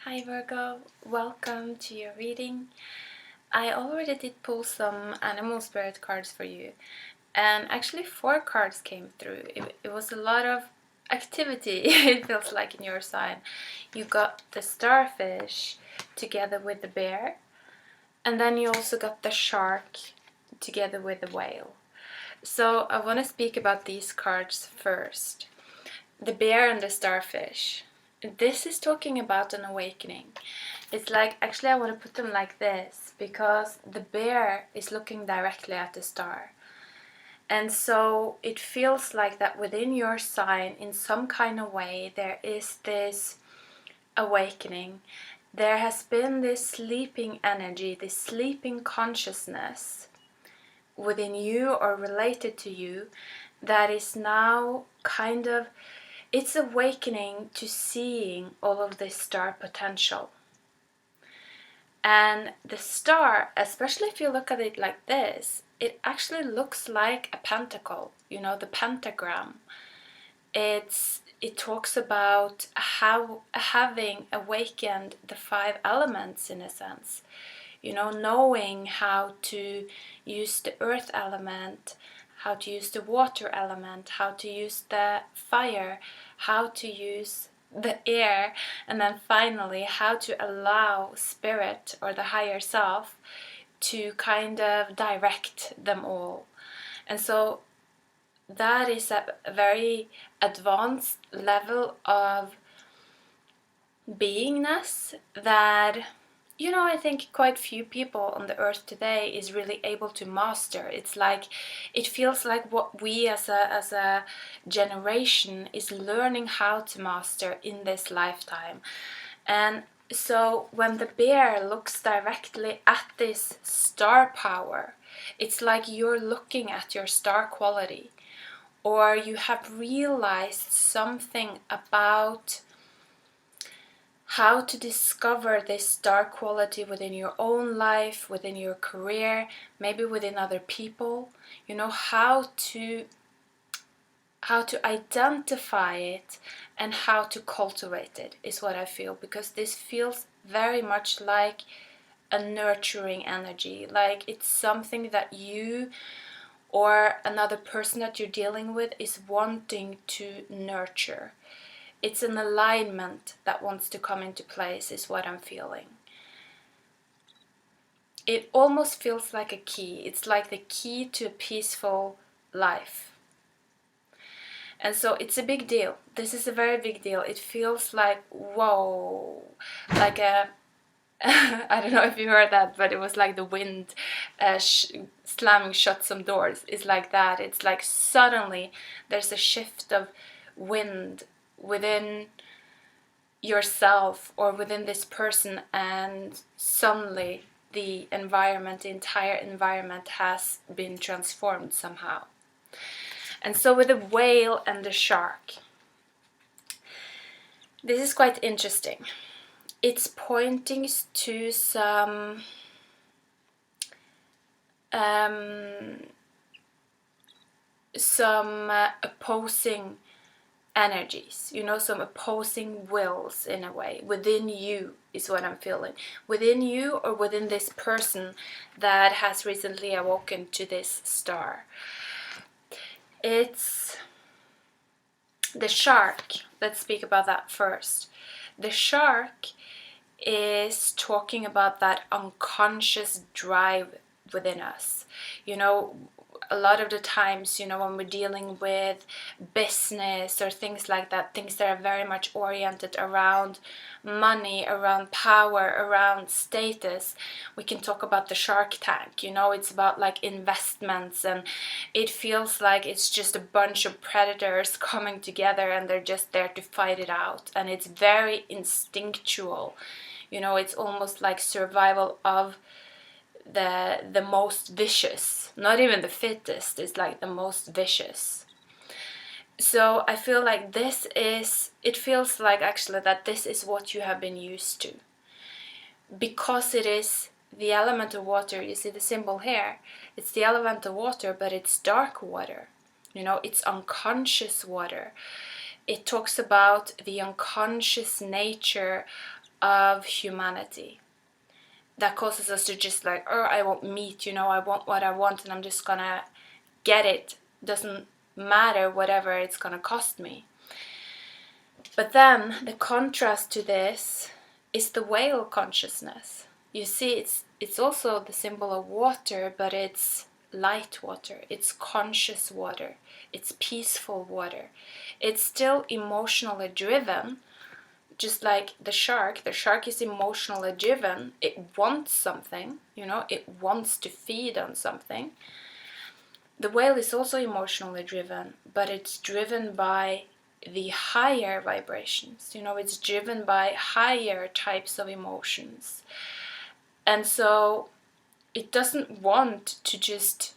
Hi Virgo, welcome to your reading. I already did pull some animal spirit cards for you, and actually 4 cards came through. It was a lot of activity, it feels like, in your sign. You got the starfish together with the bear, and then you also got the shark together with the whale. So I want to speak about these cards first. The bear and the starfish. This is talking about an awakening. It's like, actually I want to put them like this, because the bear is looking directly at the star. And so it feels like that within your sign, in some kind of way, there is this awakening. There has been this sleeping energy, this sleeping consciousness within you or related to you that is now kind of, it's awakening to seeing all of this star potential. And the star, especially if you look at it like this, it actually looks like a pentacle, the pentagram. It talks about how having awakened the 5 elements, in a sense. Knowing how to use the earth element, how to use the water element, how to use the fire, how to use the air, and then finally how to allow spirit or the higher self to kind of direct them all. And so that is a very advanced level of beingness that I think quite few people on the earth today is really able to master. It's like, it feels like what we as a generation is learning how to master in this lifetime. And so when the bear looks directly at this star power, it's like you're looking at your star quality, or you have realized something about how to discover this star quality within your own life, within your career, maybe within other people. How to identify it and how to cultivate it is what I feel, because this feels very much like a nurturing energy, like it's something that you or another person that you're dealing with is wanting to nurture. It's an alignment that wants to come into place, is what I'm feeling. It almost feels like a key. It's like the key to a peaceful life. And so it's a big deal. This is a very big deal. It feels like, whoa, like a I don't know if you heard that, but it was like the wind slamming shut some doors. It's like that. It's like suddenly there's a shift of wind within yourself or within this person, and suddenly the entire environment has been transformed somehow. And so with the whale and the shark, this is quite interesting. It's pointing to some opposing energies, some opposing wills in a way within you, is what I'm feeling. Within you or within this person that has recently awoken to this star. It's the shark. Let's speak about that first. The shark is talking about that unconscious drive within us. A lot of the times, when we're dealing with business or things like that, things that are very much oriented around money, around power, around status, we can talk about the shark tank. It's about like investments, and it feels like it's just a bunch of predators coming together and they're just there to fight it out, and it's very instinctual. It's almost like survival of the most vicious, not even the fittest, it's like the most vicious. So I feel like it feels like actually that this is what you have been used to, because it is the element of water. You see the symbol here, it's the element of water, but it's dark water, it's unconscious water. It talks about the unconscious nature of humanity that causes us to just like, oh, I want meat, you know, I want what I want and I'm just gonna get it. Doesn't matter whatever it's gonna cost me. But then the contrast to this is the whale consciousness. You see, it's also the symbol of water, but it's light water, it's conscious water, it's peaceful water. It's still emotionally driven, just like the shark. The shark is emotionally driven. It wants something, you know, it wants to feed on something. The whale is also emotionally driven, but it's driven by the higher vibrations, you know, it's driven by higher types of emotions. And so it doesn't want to just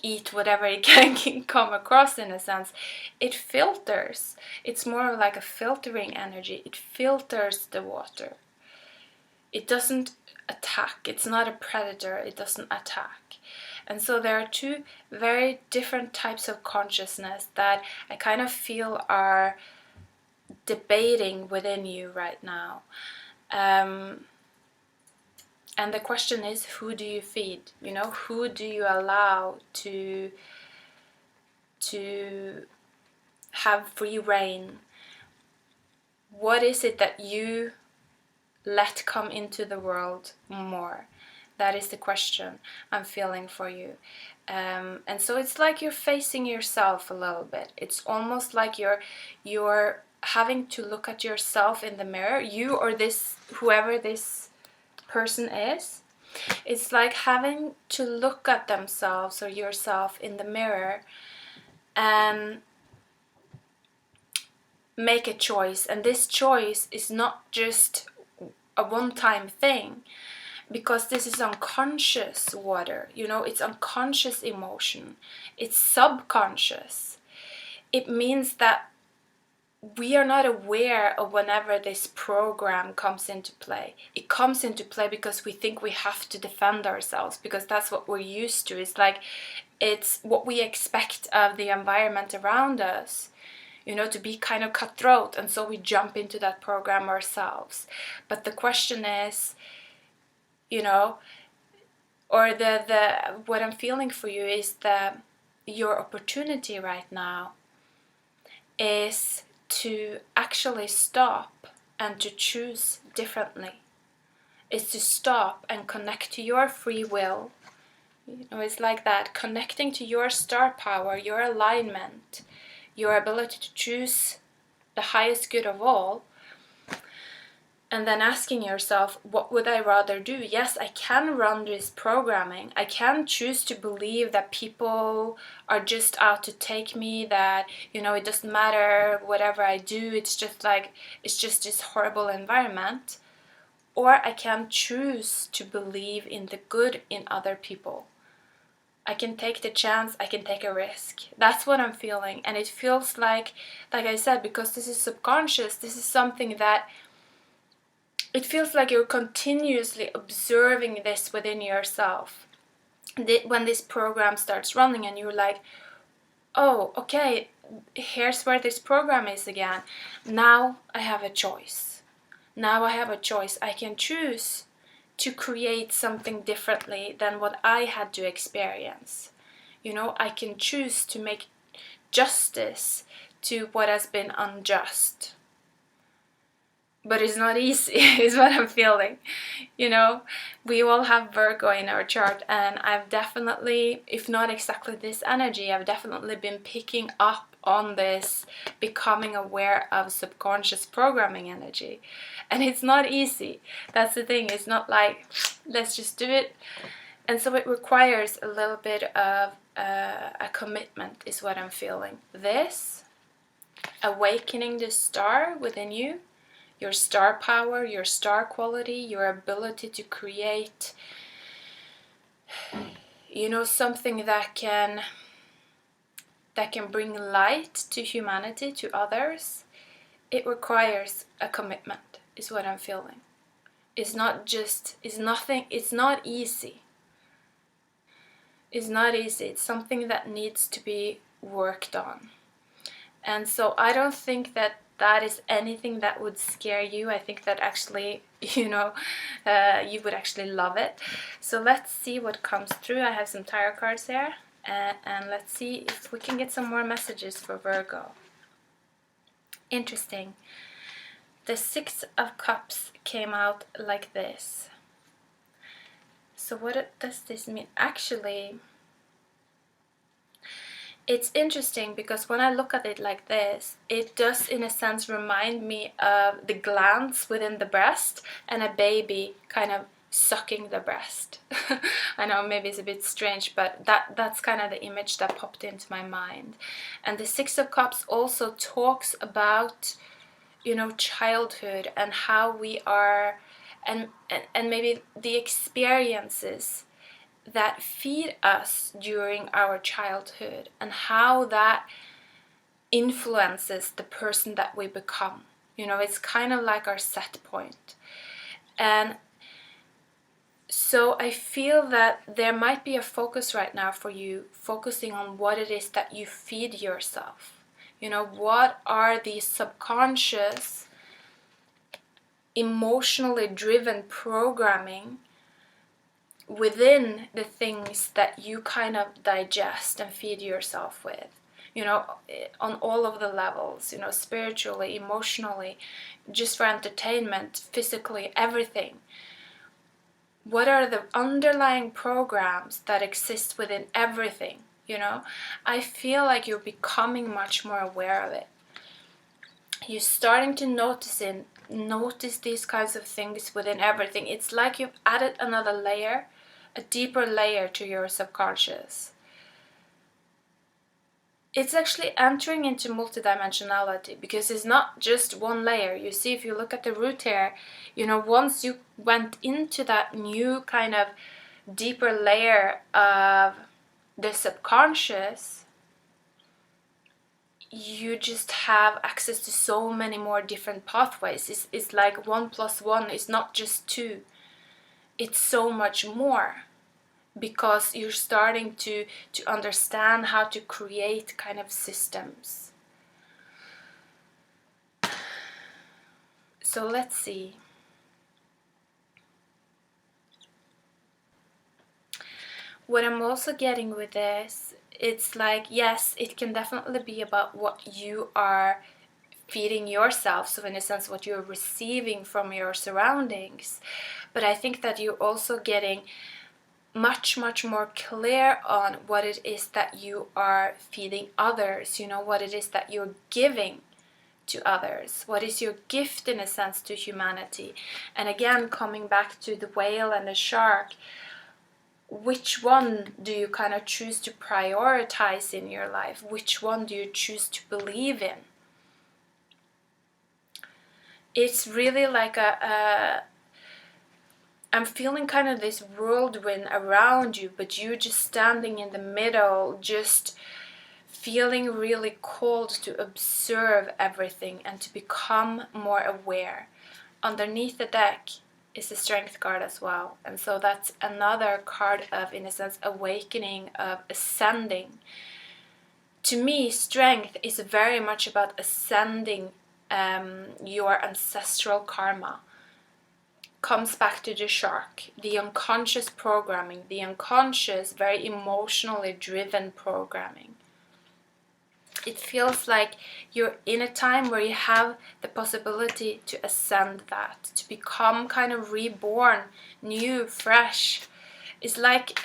eat whatever it can come across, in a sense. It filters. It's more like a filtering energy. It filters the water. It doesn't attack. It's not a predator. It doesn't attack. And so there are two very different types of consciousness that I kind of feel are debating within you right now. And the question is, who do you feed? You know, who do you allow to have free reign? What is it that you let come into the world more? That is the question I'm feeling for you. And so it's like you're facing yourself a little bit. It's almost like you're having to look at yourself in the mirror, you or this, whoever this person is. It's like having to look at themselves or yourself in the mirror and make a choice. And this choice is not just a one-time thing, because this is unconscious water, you know, it's unconscious emotion, it's subconscious. It means that we are not aware of whenever this program comes into play. It comes into play because we think we have to defend ourselves, because that's what we're used to. It's like, it's what we expect of the environment around us, you know, to be kind of cutthroat, and so we jump into that program ourselves. But the question is, you know, or the what I'm feeling for you is that your opportunity right now is to actually stop and to choose differently. Is to stop and connect to your free will. You know, it's like that, connecting to your star power, your alignment, your ability to choose the highest good of all. And then asking yourself, what would I rather do? Yes, I can run this programming. I can choose to believe that people are just out to take me, that, you know, it doesn't matter whatever I do, it's just like, it's just this horrible environment. Or I can choose to believe in the good in other people. I can take the chance, I can take a risk. That's what I'm feeling. And it feels like I said, because this is subconscious, this is something that it feels like you're continuously observing this within yourself. When this program starts running and you're like, oh, okay, here's where this program is again. Now I have a choice. Now I have a choice. I can choose to create something differently than what I had to experience. You know, I can choose to make justice to what has been unjust. But it's not easy, is what I'm feeling. You know, we all have Virgo in our chart, and I've definitely, if not exactly this energy, I've definitely been picking up on this becoming aware of subconscious programming energy. And it's not easy. That's the thing. It's not like, let's just do it. And so it requires a little bit of a commitment, is what I'm feeling. This, awakening the star within you, your star power, your star quality, your ability to create, you know, something that can bring light to humanity, to others. It requires a commitment, is what I'm feeling. It's not just, it's nothing, it's not easy. It's not easy. It's something that needs to be worked on. And so I don't think that that is anything that would scare you, I think that actually, you would actually love it. So let's see what comes through. I have some tarot cards here, and let's see if we can get some more messages for Virgo. Interesting. The Six of Cups came out like this. So what does this mean? Actually, it's interesting because when I look at it like this, it does in a sense remind me of the glands within the breast and a baby kind of sucking the breast. I know maybe it's a bit strange, but that's kind of the image that popped into my mind. And the Six of Cups also talks about, childhood and how we are, and maybe the experiences that feed us during our childhood and how that influences the person that we become. It's kind of like our set point. And so I feel that there might be a focus right now for you, focusing on what it is that you feed yourself. What are these subconscious, emotionally driven programming within the things that you kind of digest and feed yourself with, on all of the levels, spiritually, emotionally, just for entertainment, physically, everything. What are the underlying programs that exist within everything? I feel like you're becoming much more aware of it. You're starting to notice these kinds of things within everything. It's like you've added another layer, a deeper layer to your subconscious. It's actually entering into multidimensionality because it's not just one layer. You see, if you look at the root here, once you went into that new kind of deeper layer of the subconscious, you just have access to so many more different pathways. It's like 1 + 1 is not just 2. It's so much more, because you're starting to understand how to create kind of systems. So let's see. What I'm also getting with this, it's like, yes, it can definitely be about what you are feeding yourself, so in a sense what you're receiving from your surroundings. But I think that you're also getting much more clear on what it is that you are feeding others, what it is that you're giving to others, what is your gift in a sense to humanity. And again, coming back to the whale and the shark, which one do you kind of choose to prioritize in your life? Which one do you choose to believe in? It's really like I'm feeling kind of this whirlwind around you, but you just standing in the middle, just feeling really called to observe everything and to become more aware. Underneath the deck is a strength card as well, and so that's another card of, in a sense, awakening, of ascending. To me, strength is very much about ascending your ancestral karma. Comes back to the shark, the unconscious programming, the unconscious, very emotionally driven programming. It feels like you're in a time where you have the possibility to ascend that, to become kind of reborn, new, fresh. It's like,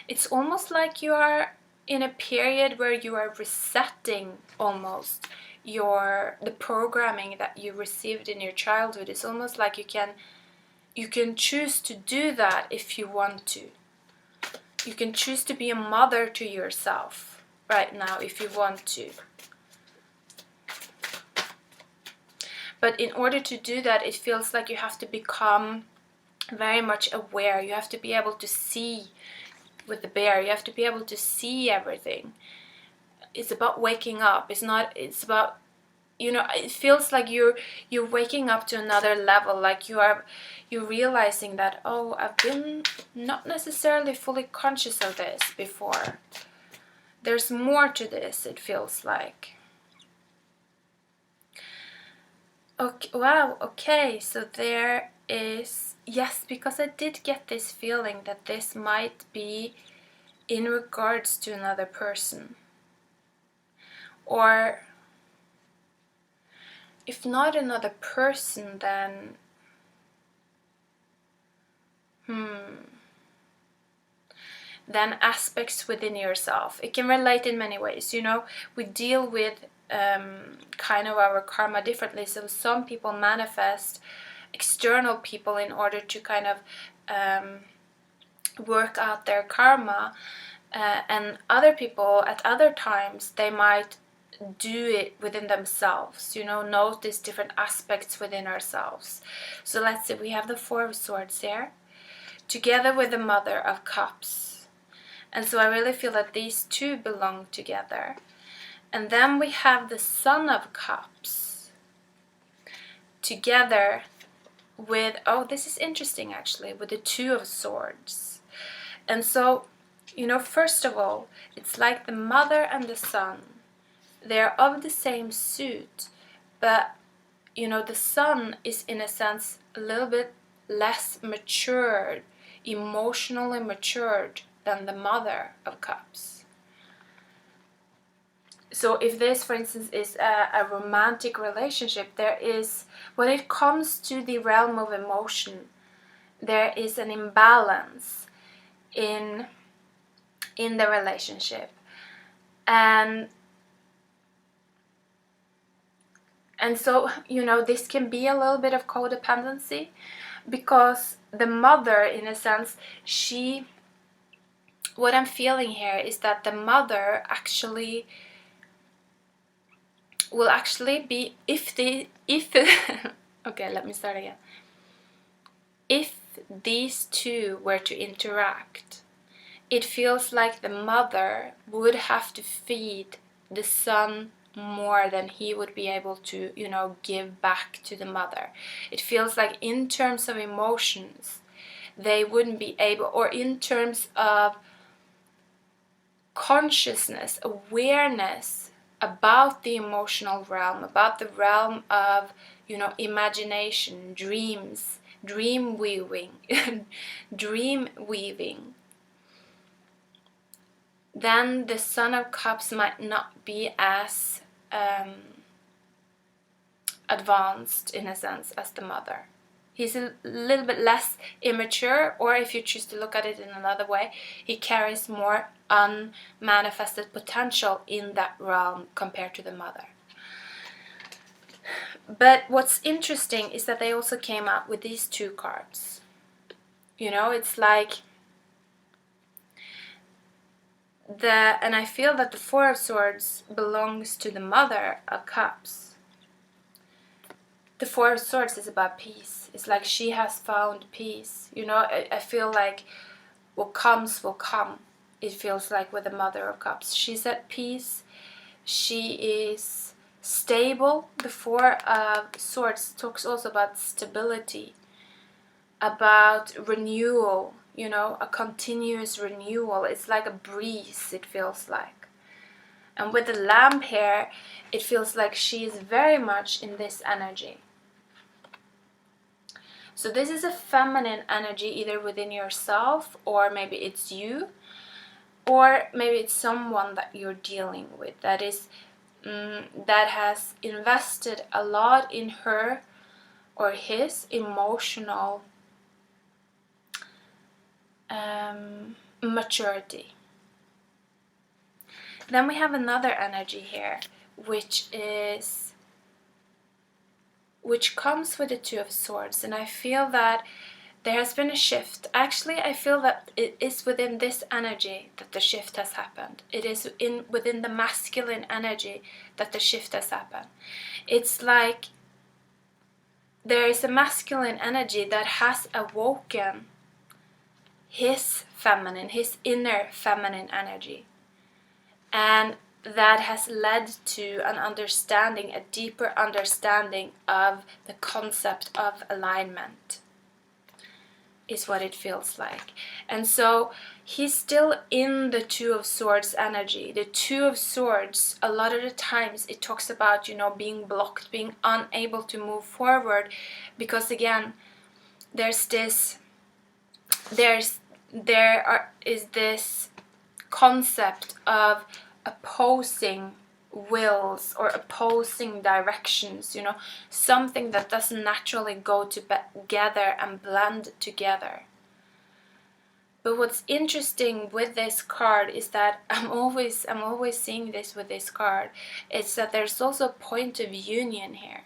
it's almost like you are in a period where you are resetting almost the programming that you received in your childhood. It's almost like you can choose to do that if you want to. You can choose to be a mother to yourself right now if you want to. But in order to do that, it feels like you have to become very much aware. You have to be able to see with the bear. You have to be able to see everything. It's about waking up. It's about, it feels like you're waking up to another level, like you're realizing that, oh, I've been not necessarily fully conscious of this before. There's more to this, it feels like. Okay, wow, okay, so there is, yes, because I did get this feeling that this might be in regards to another person. Or if not another person, then then aspects within yourself. It can relate in many ways. You know, we deal with kind of our karma differently. So some people manifest external people in order to kind of work out their karma, and other people at other times they might do it within themselves, you know, notice different aspects within ourselves. So let's see, we have the Four of Swords here together with the Mother of Cups, and so I really feel that these two belong together. And then we have the Son of Cups together with, oh, this is interesting actually, with the Two of Swords. And so, you know, first of all, it's like the mother and the son, they're of the same suit, but you know, the son is in a sense a little bit less matured, emotionally matured than the Mother of Cups. So if this, for instance, is a romantic relationship, there is, when it comes to the realm of emotion, there is an imbalance in the relationship. And so, you know, this can be a little bit of codependency, because the mother, in a sense, what I'm feeling here is that the mother actually will actually be, if okay, let me start again. If these two were to interact, it feels like the mother would have to feed the son more than he would be able to, you know, give back to the mother. It feels like in terms of emotions, they wouldn't be able, or in terms of consciousness, awareness about the emotional realm, about the realm of, you know, imagination, dreams, dream weaving, then the Son of Cups might not be as advanced in a sense as the mother. He's a little bit less immature, or if you choose to look at it in another way, he carries more unmanifested potential in that realm compared to the mother. But what's interesting is that they also came out with these two cards. You know, it's like and I feel that the Four of Swords belongs to the Mother of Cups. The Four of Swords is about peace. It's like she has found peace. You know, I feel like what comes will come. It feels like with the Mother of Cups. She's at peace. She is stable. The Four of Swords talks also about stability, about renewal, you know, a continuous renewal. It's like a breeze, it feels like. And with the lamp here, it feels like she is very much in this energy. So this is a feminine energy, either within yourself, or maybe it's you, or maybe it's someone that you're dealing with that is that has invested a lot in her or his emotional maturity. Then we have another energy here, which comes with the Two of Swords, and I feel that there has been a shift. Actually, I feel that it is within this energy that the shift has happened. It is within the masculine energy that the shift has happened. It's like there is a masculine energy that has awoken his inner feminine energy. And that has led to an understanding, a deeper understanding of the concept of alignment. is what it feels like. And so he's still in the Two of Swords energy. The Two of Swords, a lot of the times it talks about, being blocked, being unable to move forward, because again, there is this concept of opposing wills or opposing directions, something that doesn't naturally go together and blend together. But what's interesting with this card is that I'm always seeing this with this card. It's that there's also a point of union here.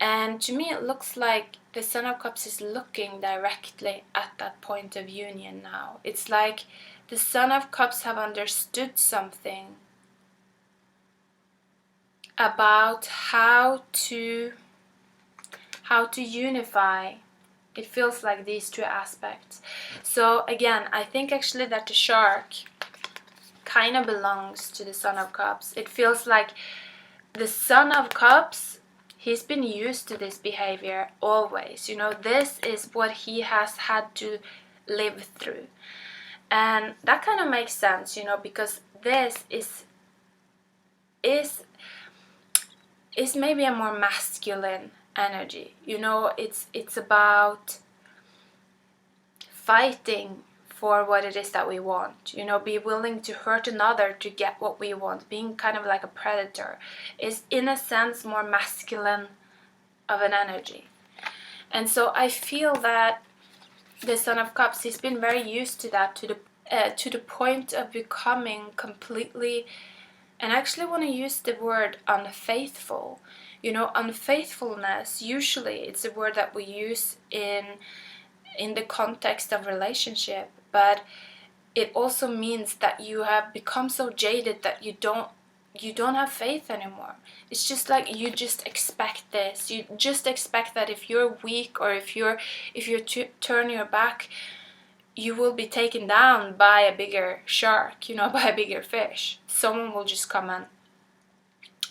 And to me it looks like the Son of Cups is looking directly at that point of union now. It's like the Son of Cups have understood something about how to unify. It feels like these two aspects. So again, I think actually that the shark kind of belongs to the Son of Cups. It feels like the Son of Cups, he's been used to this behavior always. This is what he has had to live through. And that kind of makes sense, because this is maybe a more masculine energy. It's about fighting for what it is that we want. Be willing to hurt another to get what we want. Being kind of like a predator is in a sense more masculine of an energy. And so I feel that the Son of Cups, he's been very used to that, to the point of becoming completely, and I actually want to use the word unfaithful. Unfaithfulness, usually it's a word that we use in the context of relationship, but it also means that you have become so jaded that you don't have faith anymore. It's just like you just expect this. You just expect that if you're weak or if you turn your back, you will be taken down by a bigger shark, by a bigger fish. Someone will just come and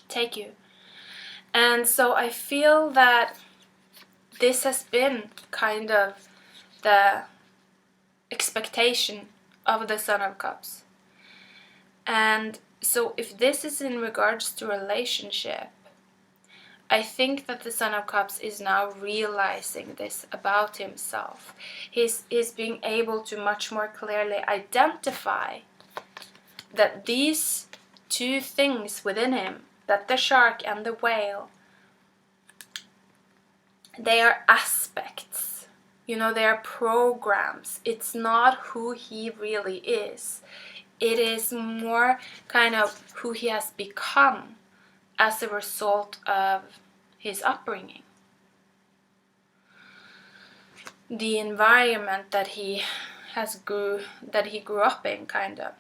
take you. And so I feel that this has been kind of the expectation of the Son of Cups. And so if this is in regards to relationship, I think that the Son of Cups is now realizing this about himself. He's being able to much more clearly identify that these two things within him, that the shark and the whale, they are aspects. They are programs. It's not who he really is. It is more kind of who he has become as a result of his upbringing. The environment that he grew up in, kind of.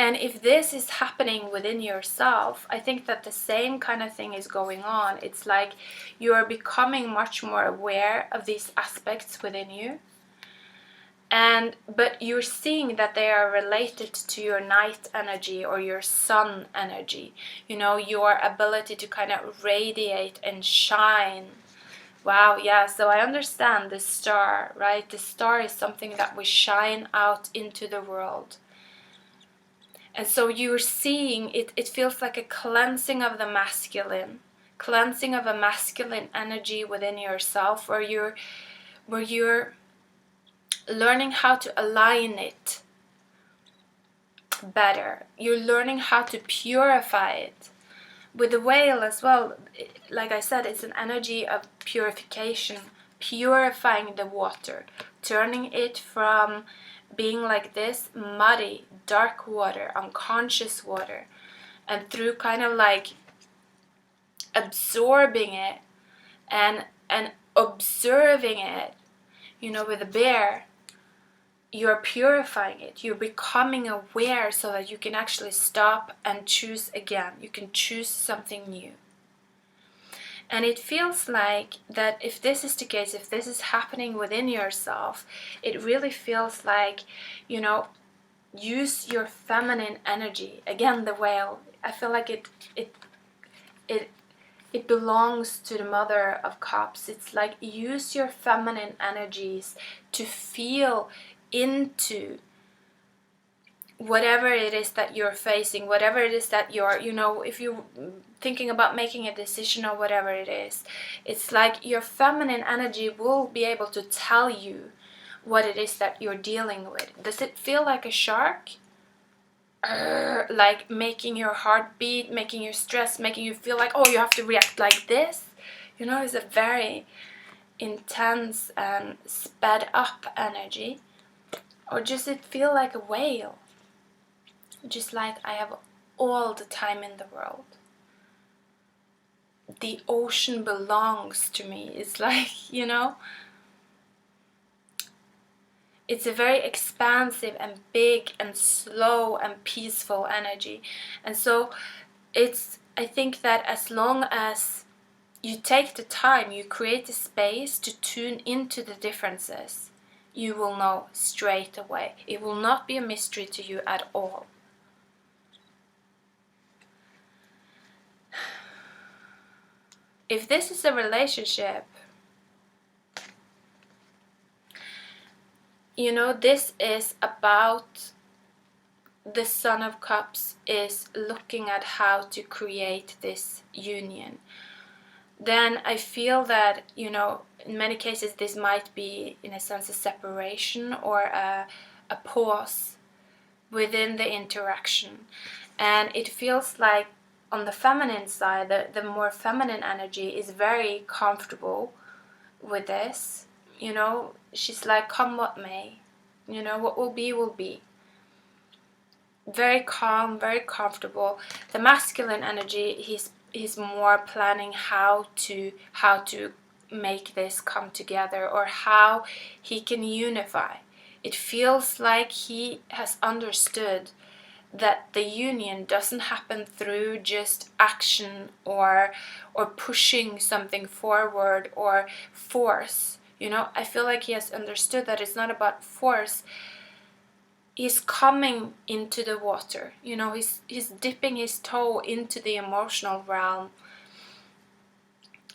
And if this is happening within yourself, I think that the same kind of thing is going on. It's like you are becoming much more aware of these aspects within you. But you're seeing that they are related to your night energy or your sun energy. Your ability to kind of radiate and shine. Wow, yeah, so I understand the star, right? The star is something that we shine out into the world. And so you're seeing it feels like a cleansing of the masculine, cleansing of a masculine energy within yourself, where you're learning how to align it better. You're learning how to purify it. With the whale as well, like I said, it's an energy of purification, purifying the water, turning it from being like this muddy, dark water, unconscious water, and through kind of like absorbing it and observing it, with a bear, you're purifying it. You're becoming aware so that you can actually stop and choose again. You can choose something new. And it feels like that if this is the case, if this is happening within yourself, it really feels like, use your feminine energy. Again, the whale. I feel like it it belongs to the Mother of Cups. It's like use your feminine energies to feel into whatever it is that you're facing, whatever it is that you're, if you're thinking about making a decision or whatever it is. It's like your feminine energy will be able to tell you what it is that you're dealing with. Does it feel like a shark? Like making your heart beat, making you stress, making you feel like, oh, you have to react like this? It's a very intense and sped up energy. Or does it feel like a whale? Just like I have all the time in the world. The ocean belongs to me. It's like, it's a very expansive and big and slow and peaceful energy. And so I think that as long as you take the time, you create the space to tune into the differences, you will know straight away. It will not be a mystery to you at all. If this is a relationship, this is about the Son of Cups is looking at how to create this union. Then I feel that, in many cases this might be, in a sense, a separation or a pause within the interaction. And it feels like on the feminine side, the more feminine energy is very comfortable with this. She's like, come what may. What will be, will be. Very calm, very comfortable. The masculine energy, he's more planning how to make this come together, or how he can unify. It feels like he has understood that the union doesn't happen through just action or pushing something forward or force. I feel like he has understood that it's not about force. He's coming into the water. He's dipping his toe into the emotional realm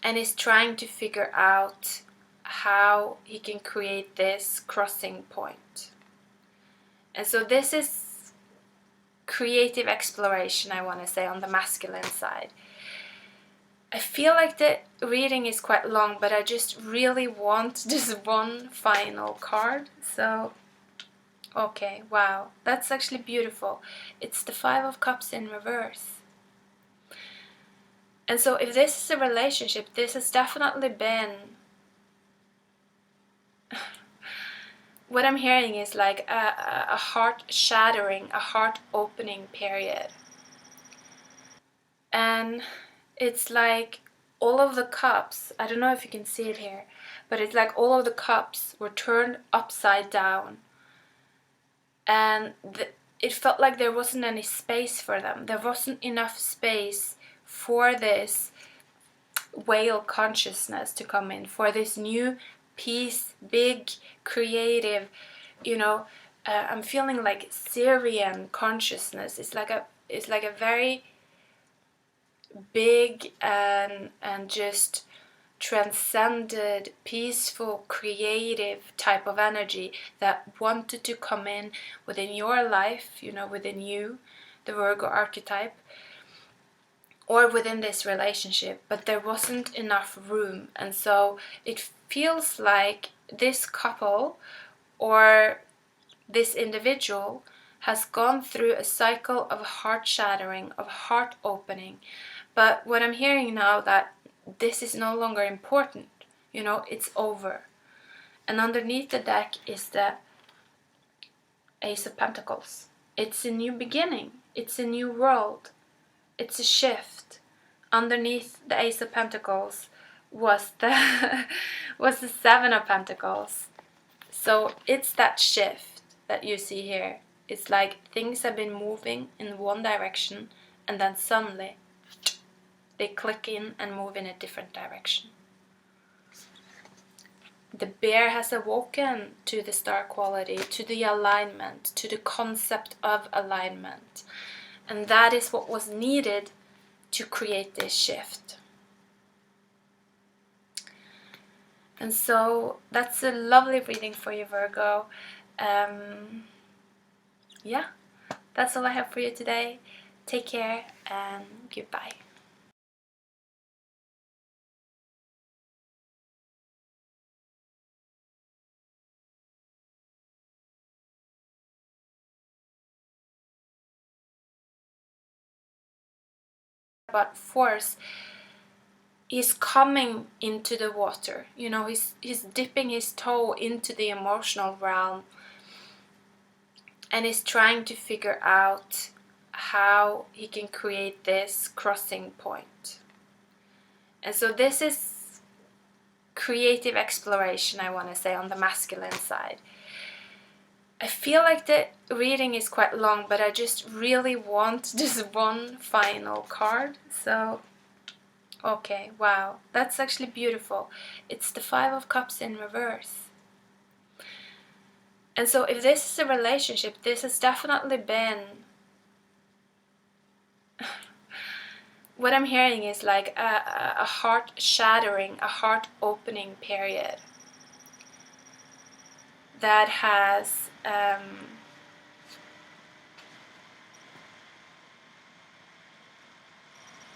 and is trying to figure out how he can create this crossing point. And so this is creative exploration, I want to say, on the masculine side. I feel like the reading is quite long, but I just really want just one final card. So, okay, wow, that's actually beautiful. It's the Five of Cups in reverse. And so if this is a relationship, this has definitely been... what I'm hearing is like a heart-shattering, a heart-opening period. And it's like all of the cups, I don't know if you can see it here, but it's like all of the cups were turned upside down. And it felt like there wasn't any space for them. There wasn't enough space for this whale consciousness to come in, for this new peace, big, creative, I'm feeling like Syrian consciousness. It's like a very big and just transcended, peaceful, creative type of energy that wanted to come in within your life, within you, the Virgo archetype, or within this relationship, but there wasn't enough room. And so it feels like this couple or this individual has gone through a cycle of heart shattering, of heart opening. But what I'm hearing now, that this is no longer important, it's over. And underneath the deck is the Ace of Pentacles. It's a new beginning, it's a new world, it's a shift. Underneath the Ace of Pentacles was the Seven of Pentacles. So it's that shift that you see here. It's like things have been moving in one direction, and then suddenly they click in and move in a different direction. The bear has awoken to the star quality, to the alignment, to the concept of alignment. And that is what was needed to create this shift. And so that's a lovely reading for you, Virgo. Yeah, that's all I have for you today. Take care and goodbye. About force, he's coming into the water, you know, he's dipping his toe into the emotional realm, and he's trying to figure out how he can create this crossing point. And so this is creative exploration, I want to say, on the masculine side. I feel like the reading is quite long, but I just really want just one final card. So, okay, wow, that's actually beautiful. It's the Five of Cups in reverse. And so if this is a relationship, this has definitely been... what I'm hearing is like a heart-shattering, a heart-opening period that has